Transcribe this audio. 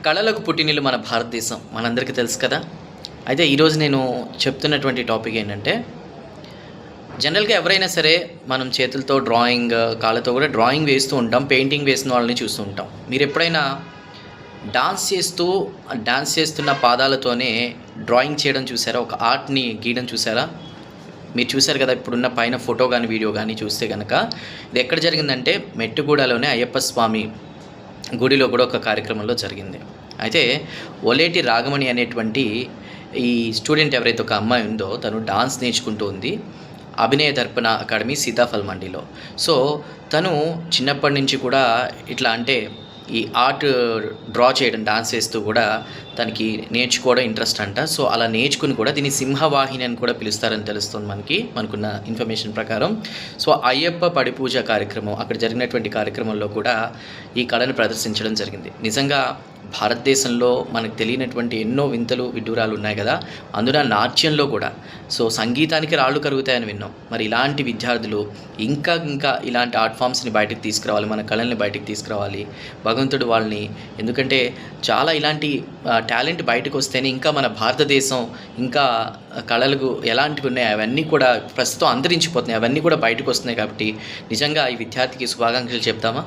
కళలకు పుట్టినిల్లు మన భారతదేశం మనందరికీ తెలుసు కదా. అయితే ఈరోజు నేను చెప్తున్నటువంటి టాపిక్ ఏంటంటే, జనరల్గా ఎవరైనా సరే మనం చేతులతో డ్రాయింగ్, కాళ్ళతో కూడా డ్రాయింగ్ వేస్తూ ఉంటాం, పెయింటింగ్ వేసిన వాళ్ళని చూస్తూ ఉంటాం. మీరు ఎప్పుడైనా డాన్స్ చేస్తున్న పాదాలతోనే డ్రాయింగ్ చేయడం చూసారా? ఒక ఆర్ట్ని గీయడం చూసారా? మీరు చూశారు కదా, ఇప్పుడున్న పైన ఫోటో కానీ వీడియో కానీ చూస్తే కనుక ఇది ఎక్కడ జరిగిందంటే మెట్టుగూడలోనే అయ్యప్ప స్వామి గుడిలో కూడా ఒక కార్యక్రమంలో జరిగింది. అయితే ఒలేటి రాగమణి అనేటువంటి ఈ స్టూడెంట్ ఎవరైతే ఒక అమ్మాయి ఉందో తను డాన్స్ నేర్చుకుంటూ ఉంది అభినయ దర్పణ అకాడమీ సీతాఫల్ మండిలో. సో తను చిన్నప్పటి నుంచి కూడా ఇట్లా అంటే ఈ ఆర్ట్ డ్రా చేయడం, డాన్స్ వేస్తూ కూడా తనకి నేర్చుకోవడం ఇంట్రెస్ట్ అంట. సో అలా నేర్చుకుని కూడా దీన్ని సింహవాహిని అని కూడా పిలుస్తారని తెలుస్తుంది మనకున్న ఇన్ఫర్మేషన్ ప్రకారం. సో అయ్యప్ప పడి పూజ కార్యక్రమం అక్కడ జరిగినటువంటి కార్యక్రమంలో కూడా ఈ కళను ప్రదర్శించడం జరిగింది. నిజంగా భారతదేశంలో మనకు తెలియనటువంటి ఎన్నో వింతలు విడ్డూరాలు ఉన్నాయి కదా, అందున నాట్యంలో కూడా. సో సంగీతానికి రాళ్ళు కరుగుతాయని విన్నాం. మరి ఇలాంటి విద్యార్థులు ఇంకా ఇలాంటి ఆర్ట్ ఫామ్స్ని బయటకు తీసుకురావాలి, మన కళల్ని బయటకు తీసుకురావాలి. భగవంతుడు వాళ్ళని, ఎందుకంటే చాలా ఇలాంటి టాలెంట్ బయటకు వస్తేనే ఇంకా మన భారతదేశం ఇంకా కళలకు ఎలాంటివి ఉన్నాయి అవన్నీ కూడా ప్రస్తుతం అంతరించిపోతున్నాయి, అవన్నీ కూడా బయటకు వస్తున్నాయి. కాబట్టి నిజంగా ఈ విద్యార్థికి శుభాకాంక్షలు చెప్తామా?